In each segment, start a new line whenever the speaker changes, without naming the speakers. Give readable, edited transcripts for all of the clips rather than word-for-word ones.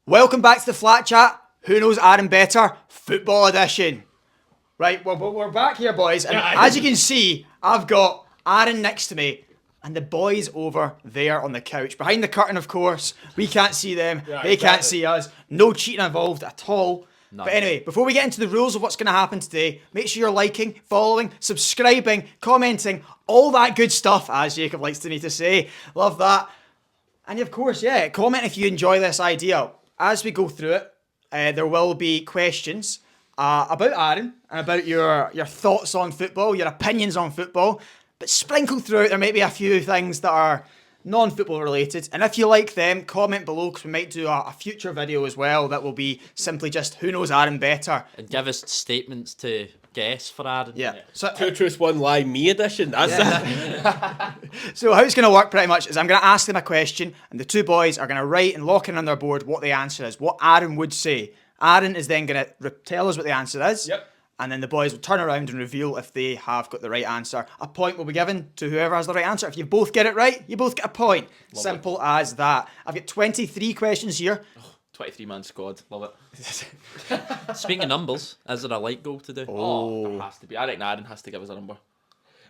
Welcome back to the Flat Chat. Who knows Aaron better? Football edition. Right, well, we're back here, boys. And as you can see, I've got Aaron next to me and the boys over there on the couch. Behind the curtain, of course. We can't see them. They can't see us. No cheating involved at all. None. But anyway, before we get into the rules of what's going to happen today, make sure you're liking, following, subscribing, commenting, all that good stuff, as Jacob likes to me to say. Love that. And of course, comment if you enjoy this idea. As we go through it, there will be questions about Aaron and about your thoughts on football, your opinions on football. But sprinkled throughout, there might be a few things that are non-football related. And if you like them, comment below because we might do a future video as well that will be simply just who knows Aaron better.
And give us statements to guess for Aaron.
Yeah.
So, Two Truths, One Lie, me edition. That's
it. So how it's going to work pretty much is I'm going to ask them a question and the two boys are going to write and lock in on their board what the answer is, what Aaron would say. Aaron is then going to tell us what the answer is.
Yep.
And then the boys will turn around and reveal if they have got the right answer. A point will be given to whoever has the right answer. If you both get it right, you both get a point. Simple as that. I've got 23 questions here.
23-man squad. Love it.
Speaking of numbers, is there a light goal to do?
There has to be. I reckon Aaron has to give us a number.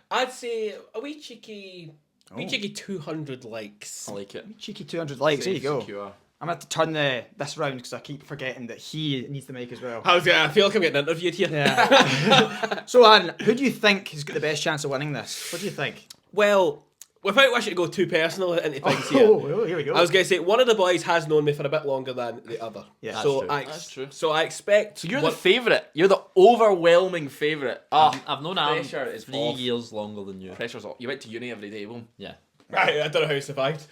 I'd say a wee cheeky 200 likes.
I like it.
Cheeky 200 likes. There you go.
Secure.
I'm going to turn this round because I keep forgetting that he needs the mic as well.
I feel like I'm getting interviewed here.
Yeah. So, Aaron, who do you think has got the best chance of winning this? What do you think?
Well, without wishing to go too personal into things here,
here we go.
I was going to say one of the boys has known me for a bit longer than the other.
Yeah,
that's
true.
So I expect.
So you're the favourite. You're the overwhelming favourite.
I've known Aaron
pressure is
3
off.
years longer than you.
Pressure's off. You went to uni every day, boom.
Yeah.
I don't know how you survived.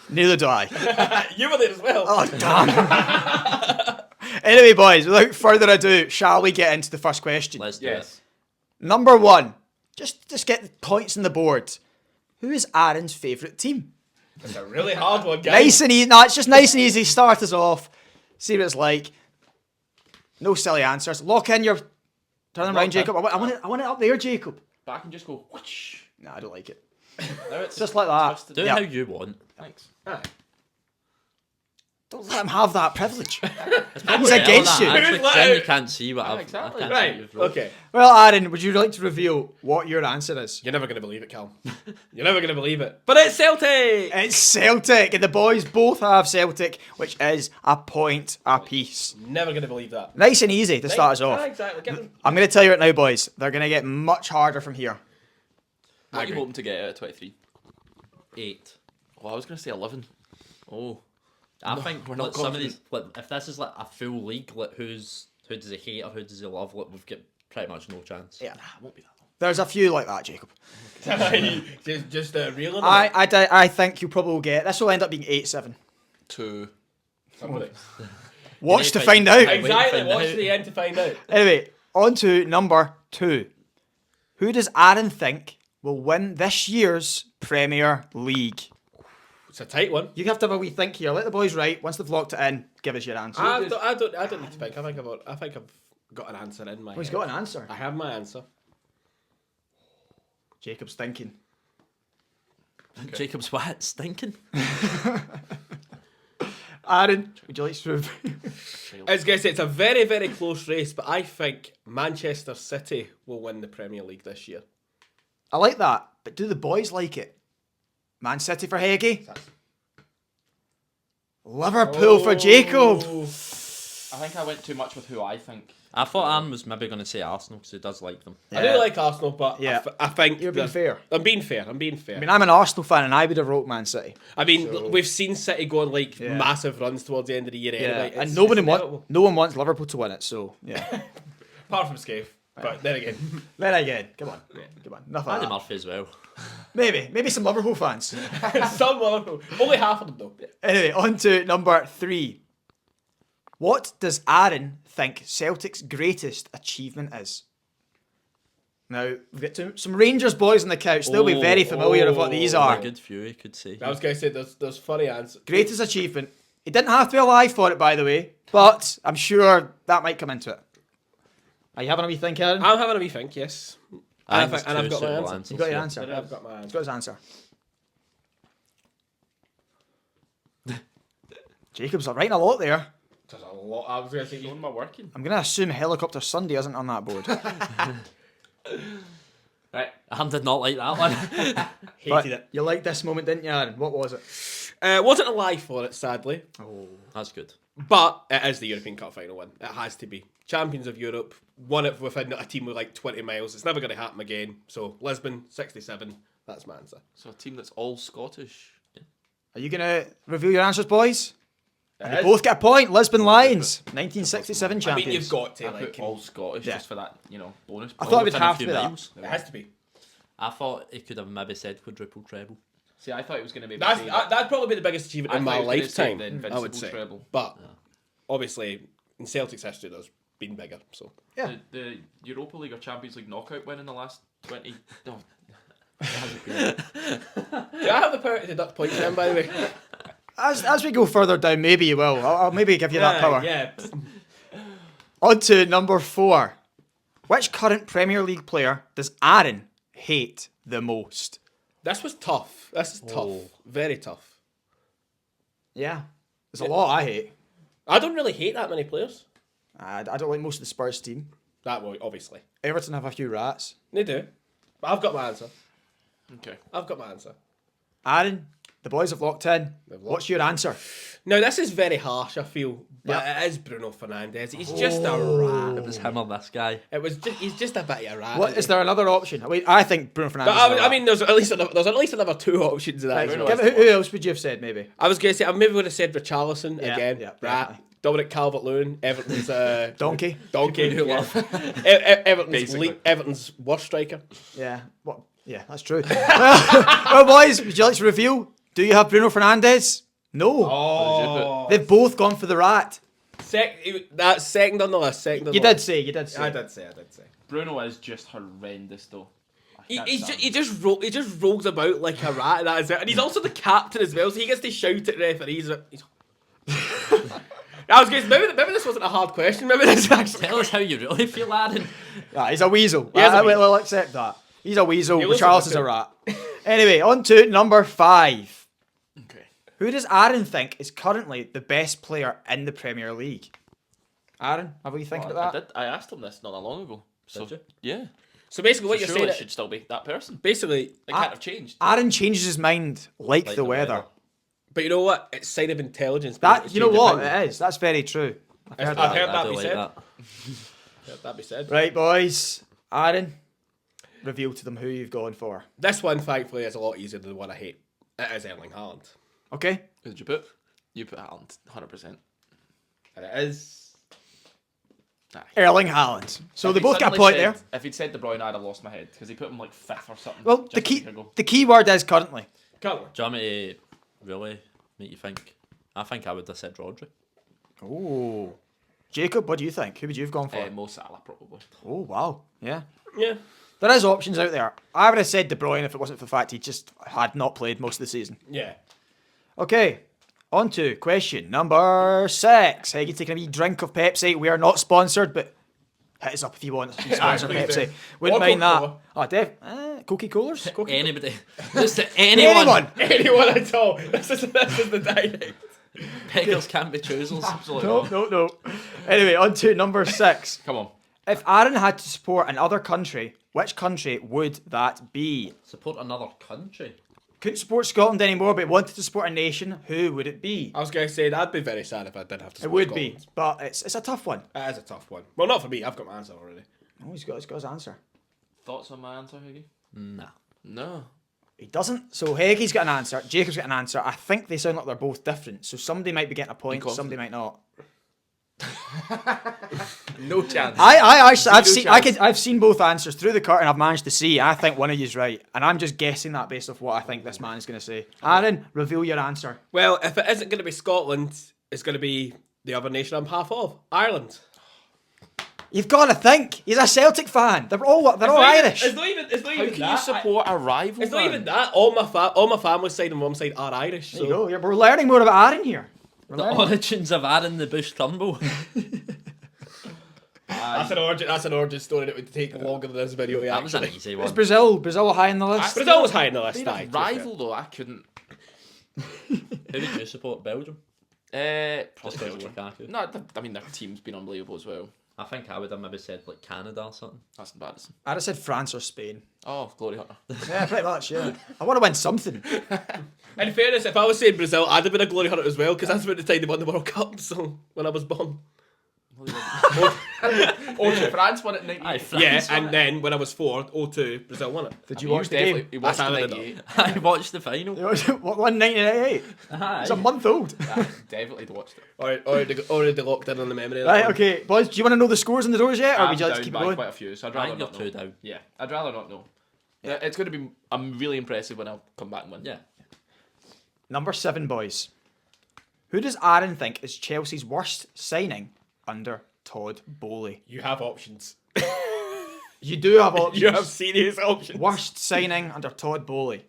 Neither do I.
You were there as well.
Oh, damn. Anyway, boys, without further ado, shall we get into the first question?
Let's do it.
Number one. Just get the points on the board. Who is Aaron's favourite team?
That's a really hard one, guys.
Nice and easy. No, it's just nice and easy. Start us off. See what it's like. No silly answers. Lock in your... Turn them around, Jacob. I want it up there, Jacob.
Back and just go whoosh.
No, I don't like it.
Now it's
Just like that.
twisted.
Do how you want.
Thanks.
Don't let him have that privilege. He's
Probably
against you.
Actually,
Who's let
then
out?
you can't see what I've...
exactly.
I can't see
Right,
what you've wrote.
okay.
Well, Aaron, would you like to reveal what your answer is?
You're never going to believe it, Cal. You're never going to believe it. But it's Celtic!
It's Celtic, and the boys both have Celtic, which is a point apiece.
Never going to believe that.
Nice and easy to start us off.
Exactly. Get them.
I'm going to tell you it now, boys. They're going to get much harder from here.
What are you hoping to get out of 23?
8.
Well, I was going to say 11.
Oh. I think
we're not
like, some of
confident.
these, like, if this is like a full league, like who does he hate or who does he love, like, we've got pretty much no chance.
Yeah.
It won't be that long.
There's a few like that, Jacob.
just reeling them.
I think you probably will get... This will end up being 8-7.
2.
Somebody.
Watch to
find-
find out.
Exactly.
find
Watch
out.
the end to find out.
Anyway, on to number 2. Who does Aaron think will win this year's Premier League?
It's a tight one.
You have to have a wee think here. Let the boys write. Once they've locked it in, give us your answer.
I don't need to think. I think I've got an answer in my
Oh, he's
head.
got an answer.
I have my answer.
Jacob's thinking.
Jacob's what? Stinking?
Aaron, would you like to reveal?
I was going to say it's a very, very close race, but I think Manchester City will win the Premier League this year.
I like that, but do the boys like it? Man City for Heggie. Liverpool for Jacob.
I think I went too much with who I think.
I thought Aaron was maybe going to say Arsenal because he does like them.
I do like Arsenal, but
Yeah.
I think
You're being fair.
I'm being fair.
I mean, I'm an Arsenal fan and I would have wrote Man City.
We've seen City go on like massive runs towards the end of the year anyway.
And
It's
no one wants Liverpool to win it, so yeah.
apart from Scaife. But then again,
Then again, come on. Nothing like
Andy
that.
Murphy as well.
Maybe some Liverpool fans.
some Liverpool, only half of them though.
Anyway, on to number 3. What does Aaron think Celtic's greatest achievement is? Now, we've got some Rangers boys on the couch. They'll be very familiar with what these are.
A good few, you could say.
I was going to say there's funny answers.
Greatest achievement. He didn't have to be alive for it, by the way, but I'm sure that might come into it. Are you having a wee think, Aaron?
I'm having a wee think, yes.
I
And
think
I've
there's
got my
two
answer.
suitable answers,
You got your
yeah.
answer.
I've got my
He's
answer.
got his answer. Jacob's writing a lot there.
There's a lot. I was going to say,
Showing my working.
I'm going to assume Helicopter Sunday isn't on that board.
right.
I did not like that one.
Hated
But
it.
you liked this moment, didn't you, Aaron? What was it?
Wasn't alive for it, sadly.
Oh.
That's good.
But it is the European Cup final win. It has to be. Champions of Europe, won it within a team with like 20 miles. It's never going to happen again. So, Lisbon, 67. That's my answer.
So a team that's all Scottish.
Are you going to reveal your answers, boys? And you
is.
both get a point. Lisbon Lions, 1967
I
champions.
mean, you've got to.
I
Like,
put all Scottish
Yeah.
just for that, bonus.
I thought it would
Within a
have to
few
be that.
miles.
it has to be.
I thought he could have maybe said quadruple treble.
See, I thought it was going to be.
That'd probably be the biggest achievement
I
in
thought
my
he was gonna say
lifetime,
the
I
invincible
would say.
treble.
But obviously, in Celtic's history, there's been bigger. So
Yeah.
The Europa League or Champions League knockout win in the last 20. Oh,
do I have the power to deduct points then? By the way,
As we go further down, maybe you will. I'll maybe give you that power.
Yeah.
On to number 4. Which current Premier League player does Aaron hate the most?
This was tough. This is tough. Very tough.
Yeah. There's a lot I hate.
I don't really hate that many players.
I don't like most of the Spurs team.
That way, obviously.
Everton have a few rats.
They do. But I've got my answer.
okay.
I've got my answer.
Aaron, the boys have locked in. What's your answer?
Now, this is very harsh, I feel. But
Yeah.
it is Bruno Fernandes. He's just a rat.
It was him or this guy.
He's just a bit of a rat.
What is there another option? I think Bruno Fernandes.
But I mean, there's at least another 2 options in that.
Right,
as well.
give it- who else would you have said maybe?
I was going to say, I maybe would have said Richarlison
Yeah,
again.
yeah,
rat.
definitely.
Dominic Calvert-Lewin, Everton's
Donkey.
donkey.
People you
Everton's
Basically.
Everton's worst striker.
Yeah. What? Yeah, that's true. Well, boys, would you like to reveal? Do you have Bruno Fernandes? No.
Oh,
They've both gone for the rat.
That's second on the list. Second. On
You
the
did
list.
say. You did say.
I did say.
Bruno is just horrendous, though. I
He,
can't
he's
stand
he
him.
just rolls about like a rat. And that is it. And he's also the captain as well, so he gets to shout at referees. I was going to maybe this wasn't a hard question. Maybe this actually.
Tell us how you really feel, Aaron.
Yeah, he's a weasel.
He is a
I
weasel.
will accept that. He's a weasel.
He looks
Charles
like
is
a
a rat. Anyway, on to number 5.
Okay.
Who does Aaron think is currently the best player in the Premier League? Aaron, have we think
Well,
about that?
I asked him this not that long ago. So,
Did you?
yeah.
So basically, what
So
you're
surely
saying
it should still be that person.
basically,
It can't have changed.
Aaron changes his mind like,
Like
the
the
weather.
weather.
but you know what? It's sign of intelligence.
That you know
Change
what
opinion.
it is. That's very true. I've heard
I've
that.
heard that
I
be
do
said.
like that.
Yeah, that be said.
Right, boys. Aaron, reveal to them who you've gone for.
This one, thankfully, is a lot easier than the one I hate. It is Erling Haaland,
Okay.
Who did you put? You put Haaland, 100%.
and it is.
Erling Haaland. So
If
they
he'd
both get a
suddenly
point
said-
there.
If he'd said De Bruyne, I'd have lost my head because he put him like 5th or something.
Well,
just
the
a
key
week ago.
the key word is currently.
Can't we?
Do you want me to really make you think? I think I would have said Rodri.
Oh. Jacob, what do you think? Who would you have gone for?
Mo Salah, probably.
Oh, wow. Yeah.
Yeah.
There is options out there. I would have said De Bruyne if it wasn't for the fact he just had not played most of the season.
Yeah.
Okay, on to question number 6. Hey, you taking a wee drink of Pepsi. We are not sponsored, but hit us up if you want to be sponsored
Please
Pepsi.
do.
Wouldn't
Or
mind that.
Coca-Cola.
Oh, Coca-Colas?
Anybody. Just to anyone.
Anyone at all. This is the direct.
Beggars can't be choosers. Absolutely
No,
not.
no. Anyway, on to number 6.
Come on.
If Aaron had to support another country, which country would that be?
Support another country.
Couldn't support Scotland anymore, but wanted to support a nation. Who would it be?
I was going to say, that'd be very sad if I did have to
It
support
would be,
Scotland.
but it's a tough one.
It is a tough one. Well, not for me. I've got my answer already.
Oh, he's got his answer.
Thoughts on my answer, Higgy?
Nah.
No.
He doesn't. So Heggy's got an answer. Jacob's got an answer. I think they sound like they're both different. So somebody might be getting a point.
confident.
Somebody might not.
No chance.
I've seen both answers through the curtain. I've managed to see. I think one of you's right, and I'm just guessing that based off what I think this man is going to say. Aaron, reveal your answer.
Well, if it isn't going to be Scotland, it's going to be the other nation I'm half of, Ireland.
You've got to think. He's a Celtic fan. They're all Irish.
It's not even
How
even
can
that.
you support a rival?
It's not
man?
even that. All my family's side and mum's side are Irish.
There you go. Yeah, we're learning more about Aaron here. We're
The
learning.
origins of Aaron the Bush Turnbull.
That's an origin story that would take longer than this video.
That was an
Actually,
easy
Is
one.
Brazil high on the list?
Brazil was high in the list.
Being
aye,
a
to be fair.
rival though, I couldn't.
Who would you support? Belgium? Just because of Lukaku.
No, I mean their team's been unbelievable as well.
I think I would have maybe said like Canada or something.
That's embarrassing.
I'd have said France or Spain.
Oh, glory hunter.
Yeah, pretty much, yeah. I want to win something.
In fairness, if I was saying Brazil, I'd have been a glory hunter as well, because that's about the time they won the World Cup, so when I was born.
France won it in 98.
Aye, France
Yeah,
won
and
it.
then when I was 4, 0-2, Brazil won it.
Did you watch the game?
He watched
That's
the
how I did
98.
I watched the final.
What, 1998? It's a month old.
I definitely watched it.
Already locked in on the memory of that
Right,
one.
okay. Boys, do you want to know the scores and the doors yet? Or
I'm
would you like to
down
keep it
by
going?
quite a few, so I'd
I
rather
think you're
not
two
know.
down.
Yeah, I'd rather not know. Yeah, it's going to be. I'm really impressive when I come back and win.
Yeah.
Number 7, boys. Who does Aaron think is Chelsea's worst signing under Todd Bowley?
You have options.
You do have options.
You have serious options.
Worst signing under Todd Bowley.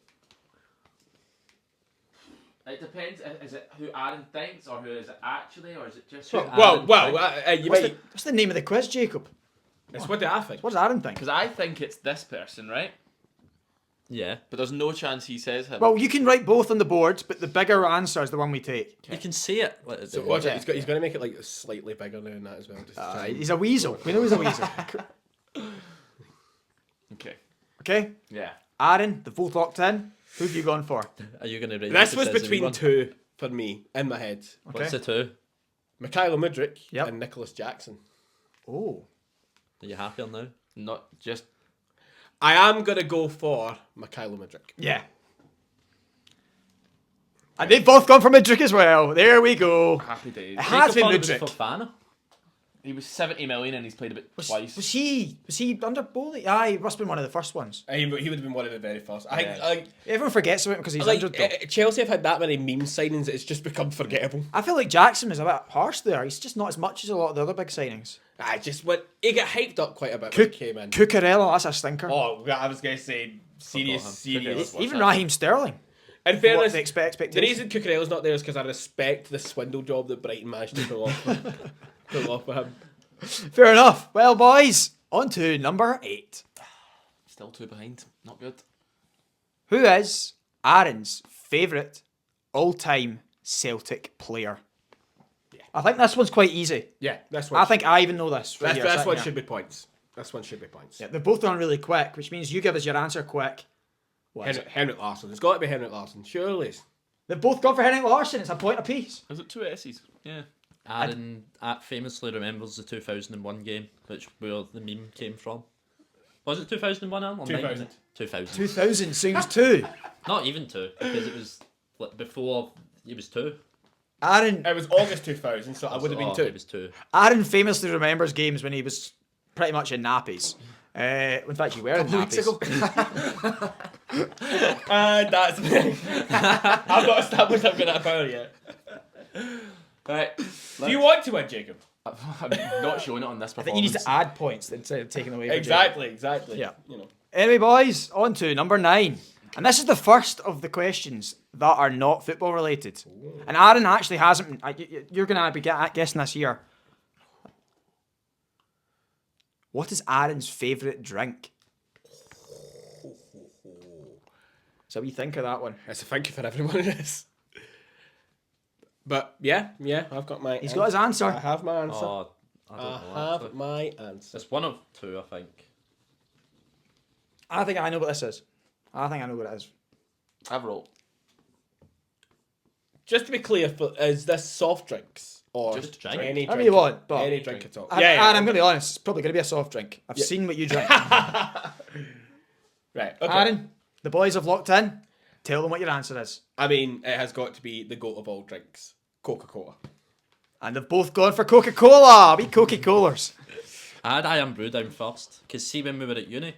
It depends. Is it who Aaron thinks, or who is it actually, or is it just?
Well, you
What's
might.
the, what's the name of the quiz, Jacob?
It's what do I think?
What does Aaron think?
Because I think it's this person, right?
Yeah.
But there's no chance he says him.
Well, you can write both on the board, but the bigger answer is the one we take.
You can see it.
So watch it. He's going to make it like slightly bigger now than that as well. Just to try and-
He's a weasel. We know he's a weasel.
Okay.
Okay,
Yeah.
Aaron, the vote locked in. Who have you gone for?
Are you going to read
This
it
was
says
between
everyone?
two for me in my head.
What's the two?
Mykhailo Mudryk
Yep.
and Nicholas Jackson.
Oh.
Are you happier now?
Not just.
I am going to go for Mykhailo Mudryk.
Yeah. And they've both gone for Mudryk as well. There we go.
Happy days.
It has
Jacob
been
thought it was
Mudryk.
for Fana.
He was 70 million and he's played a bit twice.
Was he under Bowley? Aye, he must have been one of the first ones.
He would have been one of the very first. I think,
Yeah.
like,
Everyone forgets about him because he's
like
injured though.
Chelsea have had that many meme signings that it's just become forgettable.
I feel like Jackson was a bit harsh there. He's just not as much as a lot of the other big signings.
I just went. He got hyped up quite a bit when he came in.
Cucurella, that's a stinker.
Oh, I was going to say serious.
Cucurella's
Even Raheem Sterling.
In
What
fairness,
the
the
expectation.
reason Cucurella's not there is because I respect the swindle job that Brighton managed to pull off. Pull off with him.
Fair enough. Well, boys, on to number 8.
Still 2 behind. Not good.
Who is Aaron's favourite all-time Celtic player?
Yeah.
I think this one's quite easy.
Yeah, this one.
I think I even know this. Right here,
this
sitting
one
here.
should be points. This one should be points.
Yeah, they're both done really quick, which means you give us your answer quick. What is it?
Henrik Larsson. It's got to be Henrik Larsson. Surely.
They've both gone for Henrik Larsson. It's a point apiece.
Is it 2 S's? Yeah.
Aaron famously remembers the 2001 game, which where the meme came from. Was it 2001, Alan? Or
2000.
2000.
2000 seems 2.
Not even 2, because it was like before it was 2.
Aaron
It was August 2000, so I would have been
Oh,
2.
It was 2.
Aaron famously remembers games when he was pretty much in nappies. In fact, you were in nappies.
That's I'm not established I'm good at a power yet.
Right.
Do you want to win, Jacob?
I'm not showing it on this
I
performance.
think you need to add points instead of taking away. from
Exactly.
Yeah.
You know.
Anyway, boys, on to number 9. And this is the first of the questions that are not football related. And Aaron actually hasn't. You're going to be guessing this here. What is Aaron's favourite drink? So we think of that one.
It's a thank you for everyone in this. But yeah, I've got my.
He's got his answer.
I have my answer.
Oh, I don't know.
I have
actually.
my answer.
It's one of 2, I think.
I think I know what this is. I think I know what it is.
I've rolled.
Just to be clear, is this soft drinks or
Just drink.
any
Whatever
drink?
you want, but
Any drink at all.
And I'm going to be honest. It's probably going to be a soft drink. I've
Yeah.
seen what you drink.
Right. Okay.
Aaron, the boys have locked in. Tell them what your answer is.
I mean, it has got to be the goat of all drinks, Coca-Cola.
And they've both gone for Coca-Cola. Be Coca-Colers.
I had Iron Brew down first, because see when we were at uni,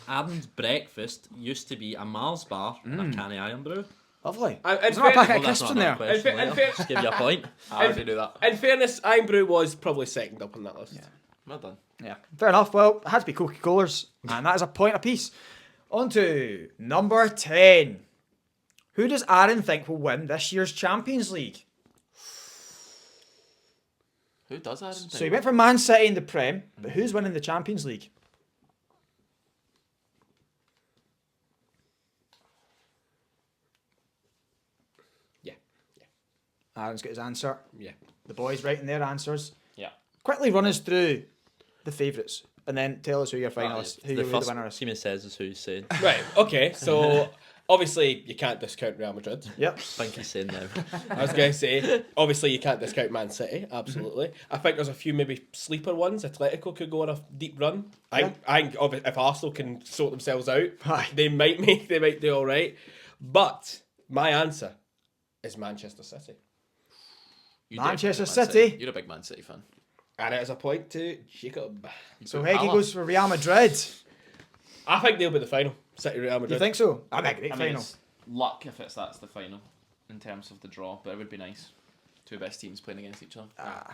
Aaron's breakfast used to be a Mars bar and a can of Iron Brew.
Lovely.
In
There's not a packet
fairness,
of
Well, that's
crisps
not
in
another
there.
question
In
later.
fair-
Just give you a point.
I already knew that.
in fairness, Iron Brew was probably second up on that list.
Well done.
Yeah, fair enough. Well, it had to be Coca-Colers. And that is a point apiece. On to number 10. Who does Aaron think will win this year's Champions League?
Who does that?
So he went for Man City in the Prem, but who's winning the Champions League?
Yeah.
Aaron's got his answer.
Yeah.
The boys writing their answers.
Yeah.
Quickly run us through the favourites and then tell us who your finalists, who
The
the
first
winner is.
team it says is who he's saying. I
Right. Okay. So obviously you can't discount Real Madrid.
Yep.
think he's saying now.
I was going to say, obviously you can't discount Man City. Absolutely. I think there's a few maybe sleeper ones. Atletico could go on a deep run. I think if Arsenal can sort themselves out,
Aye.
they might do all right. But my answer is Manchester City.
You do
Manchester
Man City.
City.
You're a big Man City fan.
And it is a point to Jacob.
So Heggie goes for Real Madrid.
I think they'll be the final. City Real Madrid.
You think so? I think great
I mean,
final.
it's luck if that's the final in terms of the draw, but it would be nice.
Two best teams playing against each other.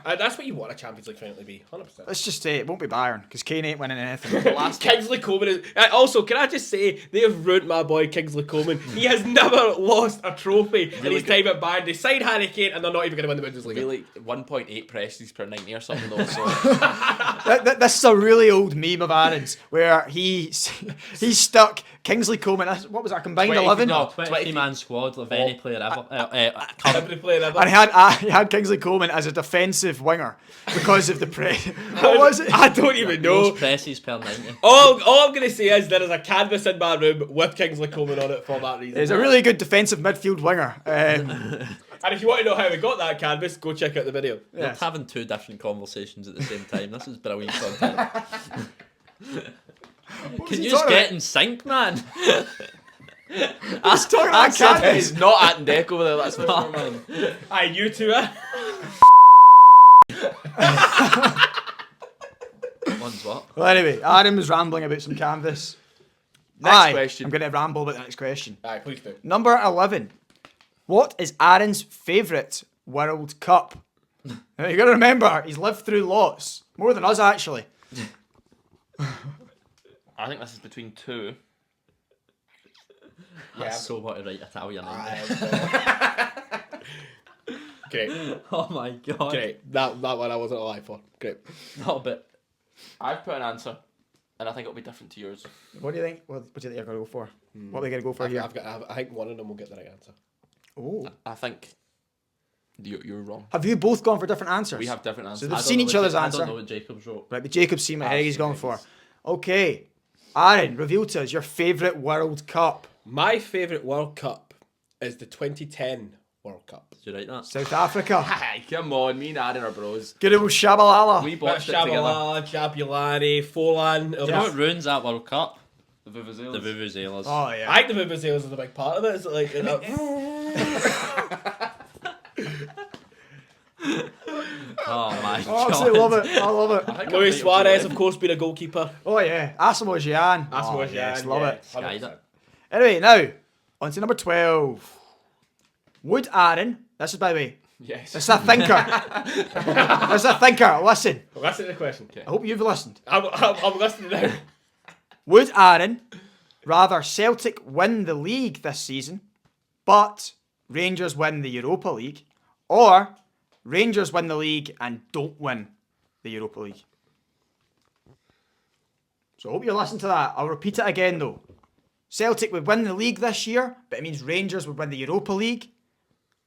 That's what you want a Champions League final to be. 100%.
Let's just say it won't be Bayern because Kane ain't winning anything.
The last
Kingsley Coman is. Also, can I just say they have ruined my boy Kingsley Coman. He has never lost a trophy in his time at Bayern. They signed Harry Kane and they're not even going to win the Bundesliga.
really 1.8 presses per 90 or something though. So
This is a really old meme of Aaron's where he stuck Kingsley Coman. What was that? Combined 11.
No, 20-man squad of any player ever.
Every player ever.
And he had Kingsley Coman as a defensive winger because of the press. What was it?
I don't even know.
Most presses per 90.
All I'm going to say is there is a canvas in my room with Kingsley Coman on it for that reason.
He's a really good defensive midfield winger.
And if you want to know how we got that canvas, go check out the video.
We're
Yes.
having two different conversations at the same time. This is brilliant content. Can
he
you just
talking
get in sync, man?
I was talking about
it's
canvas.
not at deck over there. That's for sure, man.
Aye, you two,
One's what?
Well, anyway, Aaron was rambling about some canvas.
Next question.
I'm going to ramble about the next question.
Aye, please do.
Number 11. What is Aaron's favourite World Cup? Now, you got to remember, he's lived through lots. More than us, actually.
I think this is between two.
That's so what to write Italian in.
Great.
Oh my god.
Great. That one I wasn't alive for. Great.
No, but
I've put an answer, and I think it'll be different to yours.
What do you think? What do you think you're going to go for? What are we going to go for here?
I think one of them will get the right answer.
Oh.
I think you're wrong.
Have you both gone for different answers?
We have different
So
answers.
they've
I don't
seen
know
each
what
other's
I
answer.
don't know what Jacob's wrote.
Right, but Jacob's seen what Heggie's gone for. Okay. Aaron, reveal to us your favourite World Cup.
My favourite World Cup is the 2010 World Cup.
Did you write that?
South Africa.
Hi, come on, me and Aaron are bros.
Good old Shabalala.
We watched it together.
Shabalala, Jabulani, Folan.
Do you know what ruins that World Cup?
The Vuvuzelas.
The Vuvuzelas.
Oh, yeah.
I think the Vuvuzelas is a big part of it. It's like,
Oh my
I
god.
absolutely love it. I love it.
Luis Suarez, of course, being a goalkeeper.
Oh, yeah. Asamoah Gyan.
Asamoah Gyan,
Yes, love
yeah.
it.
Skied it.
Anyway, now, on to number 12. Would Aaron, this is by the way,
Yes.
this is a thinker. This is a thinker. Listen.
Listen to the question.
I hope you've listened.
I'm listening now.
Would Aaron rather Celtic win the league this season, but Rangers win the Europa League, or Rangers win the league and don't win the Europa League? So I hope you listen to that. I'll repeat it again though. Celtic would win the league this year, but it means Rangers would win the Europa League,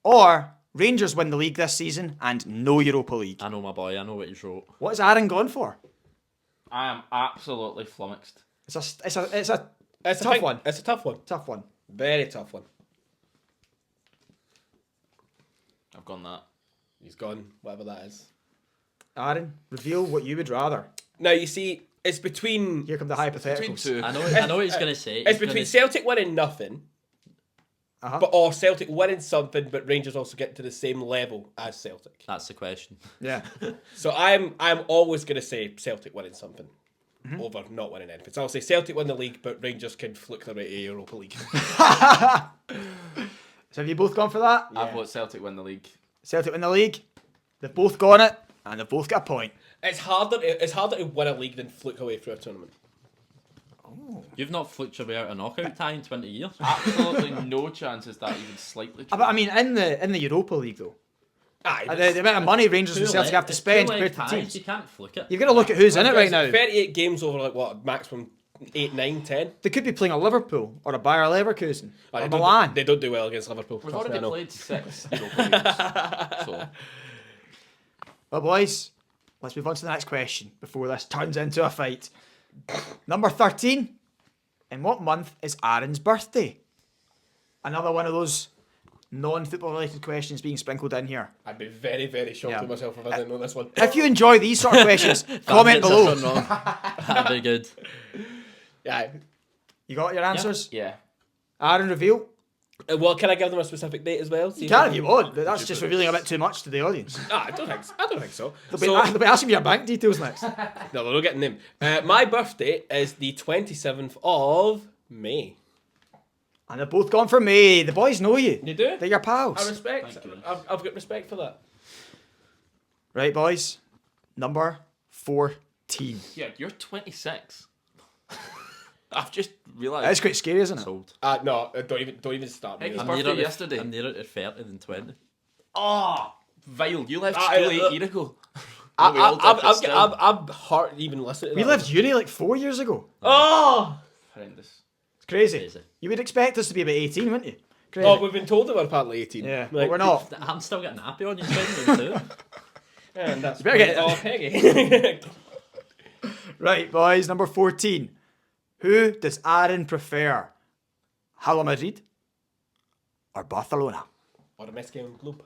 or Rangers win the league this season and no Europa League.
I know my boy, I know what he's wrote.
What is Aaron going for?
I am absolutely flummoxed.
It's a
It's a
Tough one.
It's a tough one.
tough one.
Very tough one.
I've gone that.
He's gone, whatever that is.
Aaron, reveal what you would rather.
Now, you see, it's between...
Here come the
Between
hypotheticals.
two.
I know what he's gonna say.
It's
He's
between
gonna-
Celtic winning nothing, or Celtic winning something, but Rangers also get to the same level as Celtic.
That's the question.
Yeah.
So I'm always going to say Celtic winning something over not winning anything. So I'll say Celtic win the league, but Rangers can fluke their way to Europa League.
So have you both gone for that?
I've got Celtic win the league.
Celtic win the league. They've both got it, and they've both got a point.
It's harder to win a league than fluke away through a tournament.
You've not fluked your way out a knockout tie in 20 years.
Absolutely no chances that even slightly true.
But I mean, in the Europa League though,
Aye,
the amount of money Rangers and Celtic have to spend compared to
ties,
teams,
you can't fluke it.
you've got to look at who's in it right now.
38 games over like what maximum 8, 9, 10.
They could be playing a Liverpool or a Bayer Leverkusen
They
or
don't-
Milan.
They don't do well against Liverpool.
We've
trust me, I
already
know.
played 6 Europa games. So,
Well, boys, let's move on to the next question before this turns into a fight. Number 13. In what month is Aaron's birthday? Another one of those non-football related questions being sprinkled in here.
I'd be very, very shocked
Yeah.
with myself if I didn't know this one.
If you enjoy these sort of questions, comment
Bandits
below.
have gone wrong. That'd be good.
Yeah.
You got your answers?
yeah.
Aaron, reveal.
Well, can I give them a specific date as well?
You can if you want, but that's just revealing a bit too much to the audience.
I don't think so.
They'll be asking me your bank details next.
No, they're not getting them. My birthday is the 27th of May.
And they've both gone for me. The boys know you.
You do?
They're your pals.
I respect.
Thank you.
I've got respect for that.
Right, boys. Number 14.
Yeah, you're 26. I've just realised.
That's quite scary, isn't it?
Sold.
No, don't even start.
Hey,
me.
His
I'm
birthday
nearer to-
yesterday.
I'm nearer to 30 than 20.
Oh, vile. You left
Ah,
school
yeah,
8 years ago.
I-
We all did, but still.
I'm hard even listening to
We
that.
left uni like 4 years ago.
Oh!
Horrendous.
It's crazy.
Crazy.
You would expect us to be about 18, wouldn't you? Crazy.
Oh, we've been told that we're apparently 18.
yeah,
Like,
but we're not.
I'm still getting happy on you, spending too.
And that's
better get it.
oh, Peggy.
Right, boys. Number 14. Who does Aaron prefer? Hala Madrid or Barcelona?
Or a Mexican club.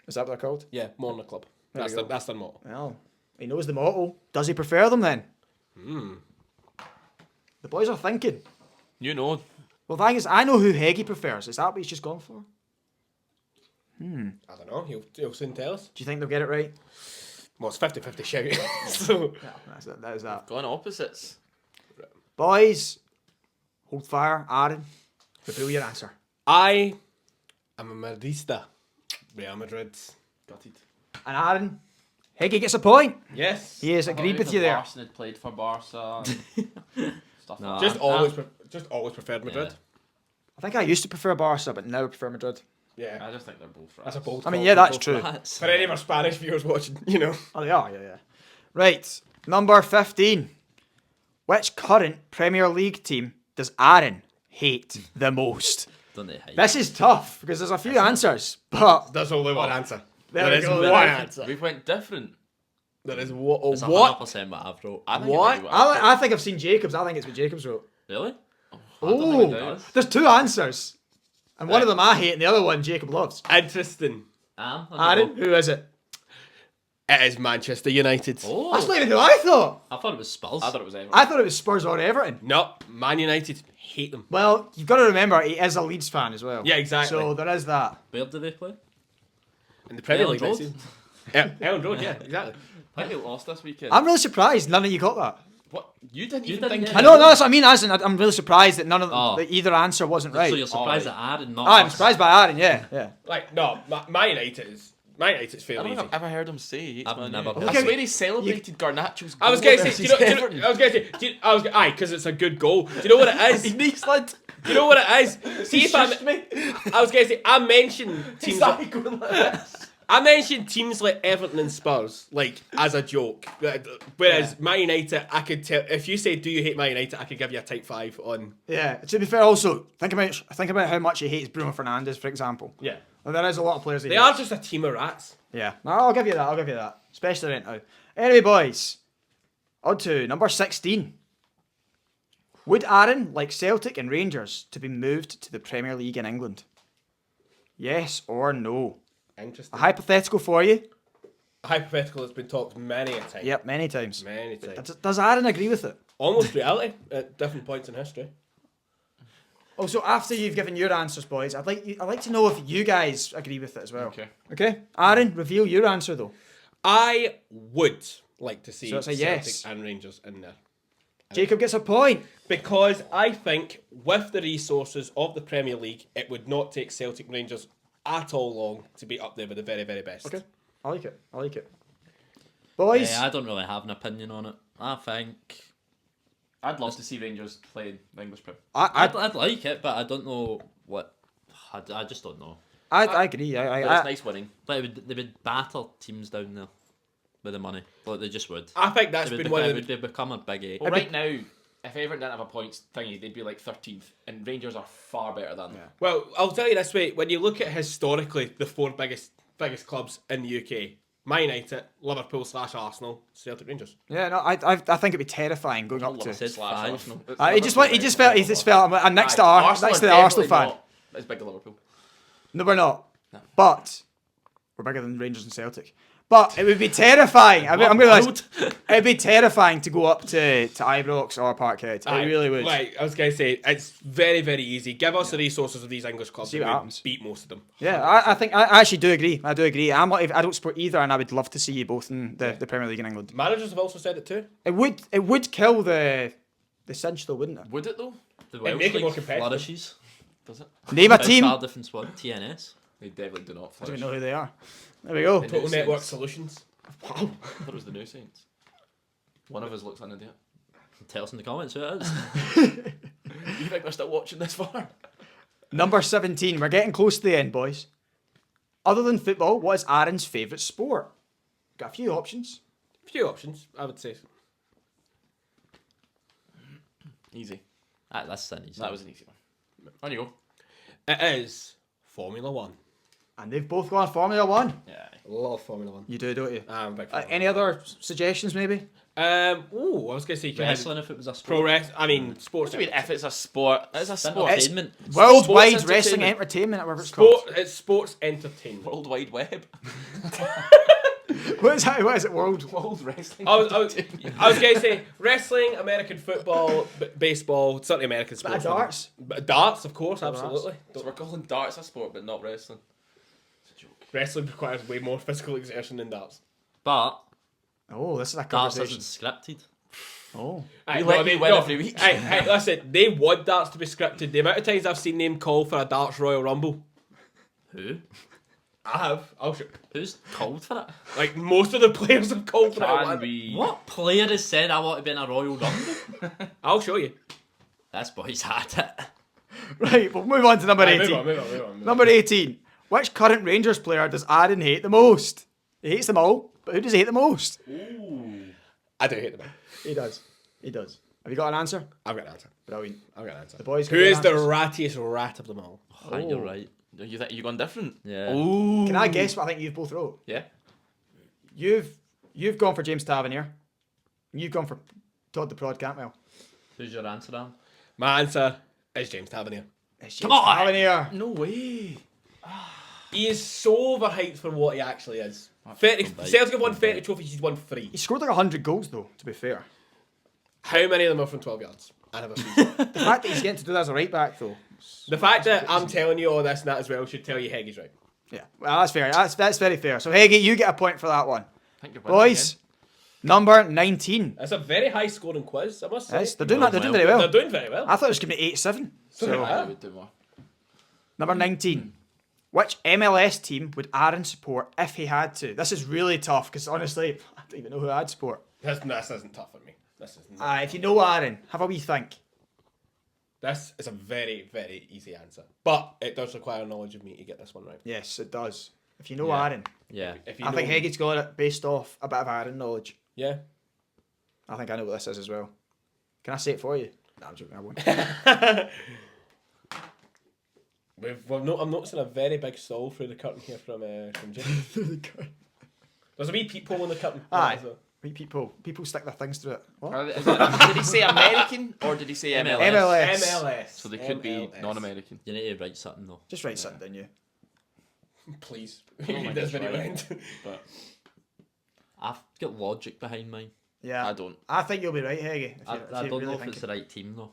Is that what they're called?
Yeah, more than a club.
There we go.
That's their motto.
Well, he knows the motto. Does he prefer them then? The boys are thinking.
You know.
Well, the thing is, I know who Heggie prefers. Is that what he's just gone for?
I don't know. He'll soon tell us.
Do you think they'll get it right?
Well, it's 50-50 shout. So
Yeah, that is that.
Gone opposites.
Boys, hold fire. Aaron, reveal your answer.
I am a Madridista. Real Madrid.
Gutted.
And Aaron, Heggie gets a point.
Yes.
He has agreed with you there.
Arsene had played for Barca. and stuff
No,
like
Just
that.
always preferred Madrid.
Yeah.
I think I used to prefer Barca, but now I prefer Madrid.
Yeah.
I just think they're both right.
That's a bold
I mean,
call.
yeah, that's true.
That's
For any of our Spanish viewers watching, you know.
Oh, they are, yeah. Right, number 15. Which current Premier League team does Aaron hate the most?
don't they hate.
This is tough because there's a few answers, but
There's only one answer.
There
There
we
is
go.
one answer.
We went different.
There is what?
It's
What?
100% what I've wrote.
I think
What?
it might be what
I think I've seen Jacobs. I think it's what Jacobs wrote.
Really?
Oh, there's two answers. And one of them I hate and the other one Jacob loves.
Interesting.
Aaron, who is it?
It is Manchester United.
Oh,
That's not even who I thought.
I thought it was Spurs.
I thought it was Everton.
I thought it was Spurs or Everton.
No, Man United hate them.
Well, you've got to remember he is a Leeds fan as well.
Yeah, exactly.
So there is that.
Where do they play?
In the Premier
Elland
League
Road?
next season. Yeah, Elland Road, yeah, exactly.
I think they lost this weekend.
I'm really surprised none of you got that.
What? You didn't
You
even
didn't
think.
get
I know, no, that's what I mean. As in, I'm really surprised that none of
Oh.
that either answer wasn't right.
So you're surprised
right.
that Aaron not
I'm
us.
surprised by Aaron. Yeah.
Like, no, Man United's
I
fairly
don't think
easy.
I've ever heard him say he hates
I've
Man
never
United.
heard
I
him.
swear he celebrated Garnacho's goal.
I was going to say,
versus
do you know,
Everton.
I was going to say, aye, because it's a good goal. Do you know what it is?
In Eastland.
Do you know what it is? See if I was going to say, I mentioned teams. Like,
going like this.
I mentioned teams like Everton and Spurs, like as a joke. Whereas Man United, I could tell if you say, "Do you hate Man United?" I could give you a type 5 on.
Yeah. To be fair, also think about how much he hates Bruno Fernandes, for example.
Yeah,
Well, there is a lot of players.
they are just a team of rats.
Yeah. No, I'll give you that. Especially right now. Anyway, boys, on to number 16. Would Aaron like Celtic and Rangers to be moved to the Premier League in England? Yes or no?
Interesting.
A hypothetical for you.
A hypothetical has been talked many a time.
Yep, many times.
Many times.
Does Aaron agree with it?
Almost reality at different points in history.
Also, after you've given your answers, boys, I'd like to know if you guys agree with it as well.
Okay.
Okay. Aaron, reveal your answer though.
I would like to see
So it's a
Celtic
yes.
and Rangers in there.
Jacob gets a point.
Because I think with the resources of the Premier League, it would not take Celtic and Rangers at all long to be up there with the very, very best.
Okay. I like it. Boys.
I don't really have an opinion on it. I think
I'd love to see Rangers play the English Premier.
I'd like it, but I don't know what. I just don't know.
I agree.
But
I
it's nice winning.
Like they would batter teams down there with the money. Like they just would.
I think that's
They would,
been one of
would
the...
become a big eight.
Well, right now, if Everton didn't have a points thingy, they'd be like 13th, and Rangers are far better than them.
Well, I'll tell you this way: when you look at historically the four biggest clubs in the UK, Man United, Liverpool / Arsenal, Celtic, Rangers.
Yeah, no, I think it'd be terrifying going up to.
said five.
Arsenal.
He just felt. I'm next to
Arsenal
next to the
are
Arsenal
definitely
fan.
not as big as Liverpool.
No, we're not. But we're bigger than Rangers and Celtic. But it would be terrifying. I'm going to list. It'd be terrifying to go up to Ibrox or Parkhead. It really would.
Like I was going to say, it's very, very easy. Give us the resources of these English clubs,
See
and
what
we'd
happens.
beat most of them.
Yeah, I think I actually do agree. I do agree. I don't support either, and I would love to see you both in the Premier League in England.
Managers have also said it too.
It would kill the cinch though, wouldn't it?
Would it though?
The Welsh
make it more
League
competitive.
flourishes.
Does it?
Name a
Big
team.
Cardiff and Swan, TNS.
They definitely do not.
I don't
Flourish.
even know who they are. There we go.
Total
Saints.
Network Solutions.
I thought it was the new Saints. One of us looks an idiot.
Tell us in the comments who it is.
You think they're still watching this far?
Number 17. We're getting close to the end, boys. Other than football, what is Aaron's favourite sport? Got a few options.
Few options, I would say.
Easy.
That's an easy.
That was an easy one. On you go.
It is Formula One.
And they've both gone Formula One.
Yeah.
Love Formula One.
You do, don't you?
I'm a big fan.
Any other suggestions, maybe?
I was going to say you can have
Wrestling if it was a sport.
pro wrestling. I mean, sports.
What do you mean if it's a sport? It's a sport.
Entertainment.
Worldwide
Sports
Wrestling
entertainment.
Entertainment, or whatever it's
Sport.
called.
It's sports entertainment.
World Wide Web.
What is it?
World Wrestling.
I was going to say wrestling, American football, baseball, certainly American sports.
darts?
But darts, of course, absolutely.
So we're calling darts a sport, but not wrestling. It's a joke.
Wrestling requires way more physical exertion than darts.
But
Oh, this is a
darts
conversation.
isn't scripted.
Oh.
We let you win every week.
Hey, listen, they want darts to be scripted. The amount of times I've seen them call for a darts Royal Rumble,
Who?
I have. I'll show.
Who's called for it?
Like most of the players have called for
Can
it.
we?
What player has said I want to be in a Royal Rumble?
I'll show you.
This boy's had it.
Right, we'll move on to number 18.
Move on.
Number 18. Which current Rangers player does Aaron hate the most? He hates them all, but who does he hate the most?
I do hate them.
He does. He does. Have you got an answer?
I've got an answer.
Brilliant.
I've got an answer.
The boys
Who
can
is
get
the
answers.
rattiest rat of them all?
Oh, you're right.
You think you gone different?
Yeah.
Ooh.
Can I guess what I think you've both wrote?
Yeah.
You've gone for James Tavernier. You've gone for Todd the Prod Cantwell.
Who's your answer, Dan?
My answer is James Tavernier.
It's
Come
James
on!
Tavernier.
No way.
He is so overhyped for what he actually is. 30, Celtic have won 30 trophies, he's won 3.
He scored like 100 goals though, to be fair.
How many of them are from 12 yards? I never seen.
The fact that he's getting to do that as a right back though.
The fact that I'm telling you all this and that as well should tell you Heggy's right.
Yeah, well that's fair. That's very fair. So Heggie, you get a point for that one.
I think you're winning
Boys, number 19.
That's a very high scoring quiz, I must say.
Yes, they're doing that. They're doing very well.
They're doing very well.
I thought it was going to be 8-7.
So,
again. I would do more.
Number 19. Which MLS team would Aaron support if he had to? This is really tough because honestly, I don't even know who I'd support.
this isn't tough for me. This is not.
If you know Aaron, have a wee think.
This is a very, very easy answer. But it does require knowledge of me to get this one right.
Yes, it does. If you know
Yeah.
Aaron,
Yeah.
If you
I
know
think
me-
Heggie's got it based off a bit of Aaron knowledge.
Yeah.
I think I know what this is as well. Can I say it for you? No, I'm joking. I won't.
I'm noticing a very big stall through the curtain here from Jim. There's a wee peephole in the curtain.
Aye.
So-
Wait, people stick their things through it. What?
Did he say American or did he say MLS?
MLS.
MLS.
So they could be
MLS.
non-American.
You need to write something though.
Just write something, didn't you?
Please.
Oh my
Read this
gosh,
video
right.
end.
But
I've got logic behind mine.
Yeah.
I don't.
I think you'll be right, Heggie.
I don't know if it's the right team though.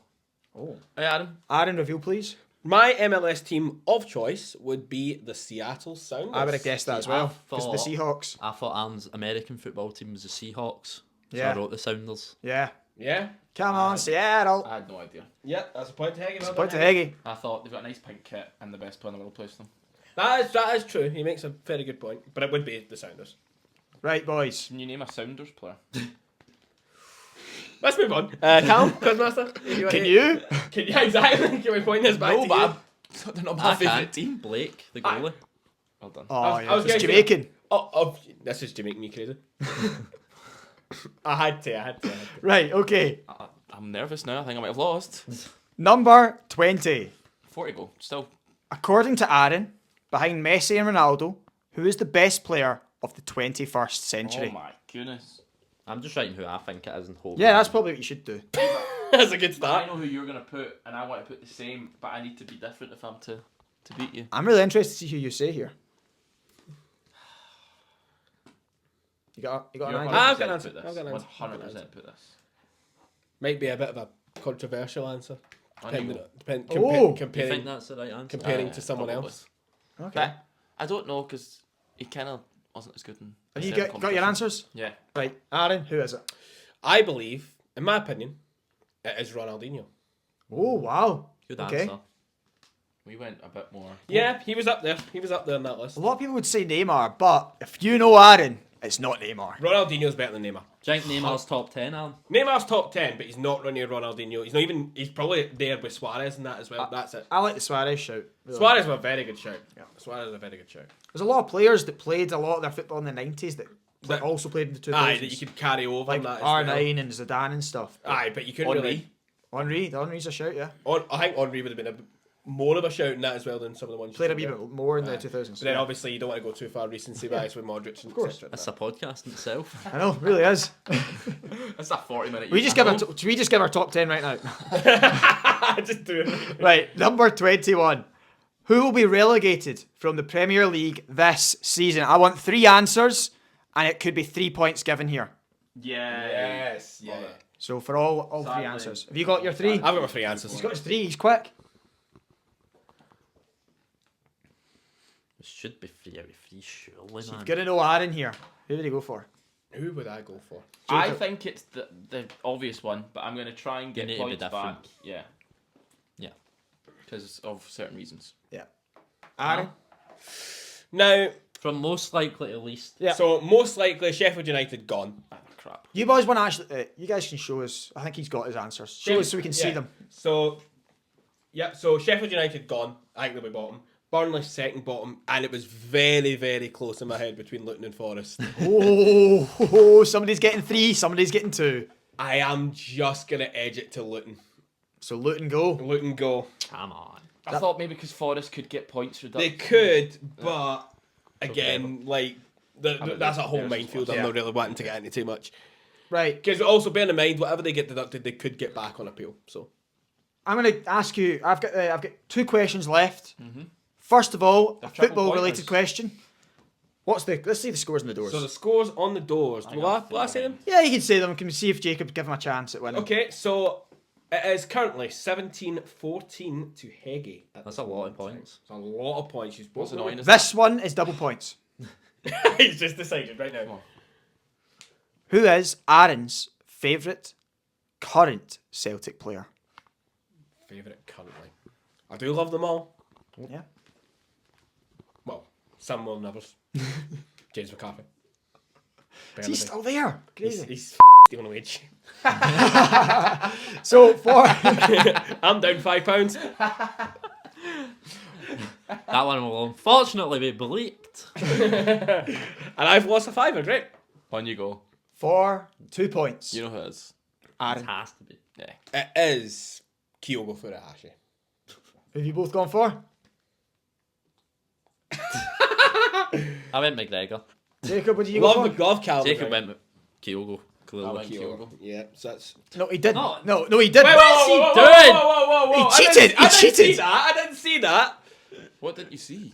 Oh.
Hey Adam.
Aaron, reveal, please.
My MLS team of choice would be the Seattle Sounders.
I would have guessed that as well. Because the Seahawks.
I thought Aaron's American football team was the Seahawks. So
Yeah.
I wrote the Sounders.
Yeah.
Yeah.
Come on, Seattle.
I had no idea.
Yeah, that's a point to Heggie. Well
Point
done,
to Heggie.
I thought they've got a nice pink kit and the best player in the world plays them.
That is true. He makes a very good point. But it would be the Sounders.
Right, boys.
Can you name a Sounders player?
Let's move on. Callum, Quizmaster.
Can you?
Yeah, exactly. Can we point this back to you?
They're not
I
my
can't.
favourite team.
Blake, the goalie.
Well done.
Oh,
I
yeah.
was
It's
gonna say-
Jamaican.
This is to make me crazy. I had to.
Right, okay.
I
I'm nervous now. I think I might have lost.
Number 20.
40 goal. Still.
According to Aaron, behind Messi and Ronaldo, who is the best player of the 21st century?
Oh my goodness.
I'm just writing who I think it is and hope.
Yeah, that's probably what you should do.
That's a good
I
start.
know who you're gonna put, and I want to put the same, but I need to be different if I'm to beat you.
I'm really interested to see who you say here. You got an
You're
idea?
I've got an
100%
answer.
put
I've got an
this.
answer.
100% put this.
Might be a bit of a controversial answer.
On you go.
Oh.
You
Comparing
think that's the right answer?
comparing to someone
probably.
else.
Okay.
But I don't know because he kind of wasn't as good in.
Have you
certain
got your
competitions.
answers?
Yeah.
Right, Aaron, who is it?
I believe, in my opinion, it is Ronaldinho.
Oh, wow.
Good
Okay.
answer.
We went a bit more.
Yeah, he was up there. He was up there on that list.
A lot of people would say Neymar, but if you know Aaron, it's not Neymar.
Ronaldinho's better than Neymar.
Do you think Neymar's top 10, Alan?
Neymar's top 10, but he's not near Ronaldinho. He's not even. He's probably there with Suarez and that as well. That's it.
I like the Suarez shout. Really.
Suarez was a very good shout.
Yeah.
Suarez is a very good shout.
There's a lot of players that played a lot of their football in the 90s that also played in the 2000s.
Aye, that you could carry over
like
on that as
R9
well.
and Zidane and stuff.
Aye, but you couldn't
Henry.
really.
Henry's a shout, yeah.
I think Henry would have been a bit more of a shout in that as well than some of the ones.
Played a
you
wee
said
bit more in the
Aye.
2000s.
But then
yeah.
obviously you don't want to go too far recency bias with Modric and
course.
etc.
That's a podcast in itself.
I know, it really is.
That's a 40-minute.
We just give our top 10 right now.
Just do it.
Right, number 21. Who will be relegated from the Premier League this season? I want 3 answers, and it could be 3 points given here.
Yeah.
Yes. Yeah.
So for all 3
Sadly.
answers. Have you got your 3?
I've got my 3 answers.
He's got his 3, he's quick.
It should be free out of free, surely,
You've
man.
got to know Aaron here. Who did he go for?
Who would I go for?
I think it's the obvious one, but I'm gonna try and
You
get
need to be
points
different.
back. Yeah.
Yeah.
because of certain reasons.
Yeah. Aaron?
Now,
From most likely to least.
Yeah.
so most likely Sheffield United gone.
Ah, crap.
You boys want to actually... you guys can show us. I think he's got his answers. Show us so we can see
Yeah.
them.
So, yeah, so Sheffield United gone. I think they'll be bottom. Burnley second bottom, and it was very, very close in my head between Luton and Forest.
Oh, somebody's getting 3, somebody's getting 2.
I am just going to edge it to Luton.
So Luton go.
Luton go.
Come on.
I thought maybe because Forest could get points
They
reduction.
could, but again, like,
mean,
that's a whole
there's
minefield.
yeah.
I'm not really wanting to get into too much.
Right.
Because also bear in mind, whatever they get deducted, they could get back on appeal. So
I'm going to ask you... I've got 2 questions left. First of all, a
They're triple
football-related
pointers.
question. Let's see the scores on the doors.
So the scores on the doors. Will I say them?
Yeah, you can say them. Can we see if Jacob give him a chance at winning?
Okay, so it is currently 17-14 to Heggie.
That's a lot of points.
It's a lot of points.
What's annoying is
This one is double points.
He's just decided right now.
Who is Aaron's favourite current Celtic player?
Favourite currently. I do love them all.
Yeah.
Well, some more than others. James McCarthy.
Is he still there? Crazy.
He's stealing a wage.
So for
I'm down £5.
That one will unfortunately be bleeped.
And I've lost a £5, right?
on you go.
for 2 points.
You know who it is.
It
Aaron,
has to be.
Yeah.
It is Kyogo Furuhashi.
who have you both gone for?
I went McGregor.
Jacob, what did you go
Love
for?
the glove Calvin.
Jacob went Kyogo.
I
Clearly.
went Kyogo.
Yeah, so that's...
No, he didn't.
No.
No, he didn't.
Whoa,
doing?
whoa.
He cheated,
I
he
didn't see
cheated.
that. I didn't see that.
What didn't you see?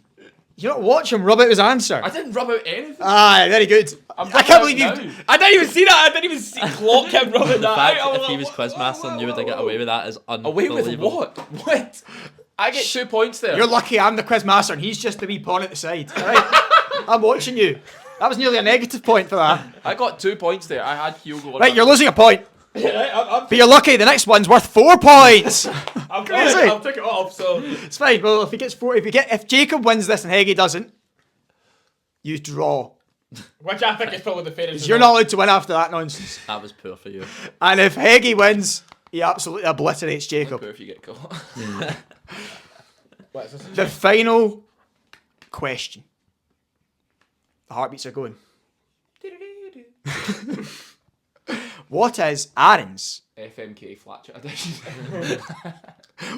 You not watch him rub out his answer.
I didn't rub out anything.
Aye, very good.
I'm
I can't
rubbing
believe
out
you.
now.
I didn't even see that. I didn't even see clock him rubbing
The
that
fact
out. I
that if he was
like,
quizmaster and you would have got away with that is
Away
unbelievable.
with what? What? I get 2 points there.
You're lucky I'm the quiz master and he's just the wee pawn at the side. Right? I'm watching you. That was nearly a negative point for that.
I got 2 points there. I had Kyogo.
Right, you're losing a point.
I'm
But you're lucky, the next one's worth 4 points. Honestly.
I'll take it off, so...
It's fine. Well, if he gets 4, if Jacob wins this and Heggie doesn't, you draw.
Which I think is probably the fairest.
You're not allowed to win after that nonsense.
That was poor for you.
And if Heggie wins, he absolutely obliterates Jacob.
Poor if you get caught.
What is this?
The final question. The heartbeats are going. What is Aaron's?
FMK flat chat edition.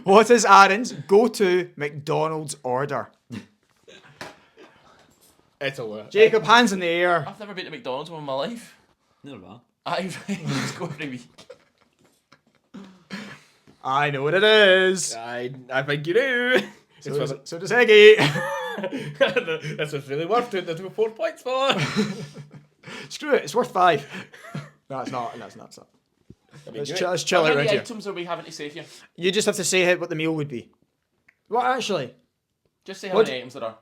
What is Aaron's go-to McDonald's order?
It's over.
Jacob, hands in the air.
I've never been to McDonald's in my life.
Never mind.
I've just go every week.
I know what it is.
I think you do.
So does Eggy.
This is really worth doing the 4 points for.
Screw it, it's worth 5. No, it's not. No, it's not. Let's chill
How
out
many
right here.
items are we having to say here?
You just have to say what the meal would be. What actually?
Just say how
What?
many items there are.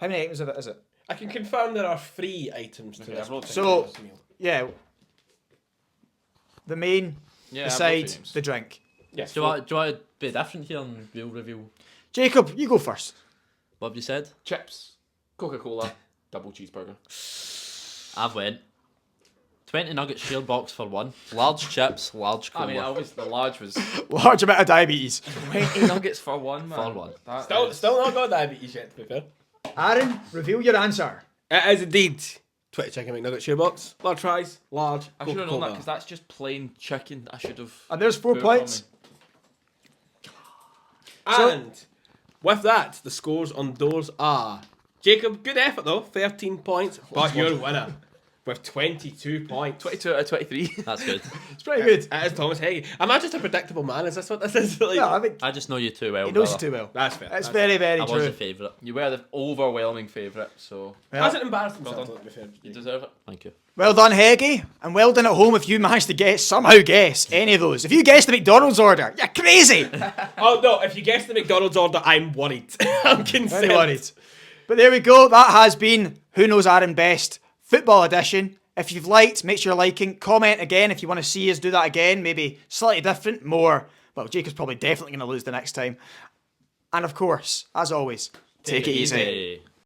How many items of it is it?
I can confirm there are 3 items to
Okay,
this.
I've wrote
particular
So-
meal.
Yeah. The main,
Yeah,
the
I've
side,
wrote 3 names.
the drink.
Yes.
Do you want to be different here and we'll reveal
Jacob, you go first.
what have you said?
Chips, Coca-Cola, double cheeseburger.
I've went 20 nuggets shared box for 1. Large chips, large cola.
I mean, obviously the large was
Large amount of diabetes.
20 nuggets for 1, man.
For 1.
That
Still,
is-
still not got diabetes yet, to be fair.
Aaron, reveal your answer.
It is indeed 20 chicken McNugget share box, large fries, large.
I should have known that
Coca-Cola.
because that's just plain chicken. I should have.
And there's 4
put it on
points.
me.
And with that, the scores on those are Jacob, good effort though, 13 points, but your winner with 22 points.
22 out of 23.
That's good.
It's pretty good.
It is Thomas Heggie. Am I just a predictable man? Is this what this is? Like,
No, I think
I just know you too well.
he knows you
brother.
too well.
That's fair.
It's
That's
very, very
I was
true.
the favourite.
You were the overwhelming favourite, so
Well,
hasn't embarrassed himself,
Well
though,
done.
to be fair.
you deserve it.
Thank you.
well done, Heggie. And well done at home if you managed to somehow guess any of those. If you guessed the McDonald's order, you're crazy.
Oh no, if you guess the McDonald's order, I'm worried. I'm concerned.
Very worried. But there we go. That has been Who Knows Aaron Best Football Edition. If you've liked, make sure you're liking. Comment again if you want to see us do that again. Maybe slightly different, more. Well, Jacob's probably definitely going to lose the next time. And of course, as always, take it easy.
Hey.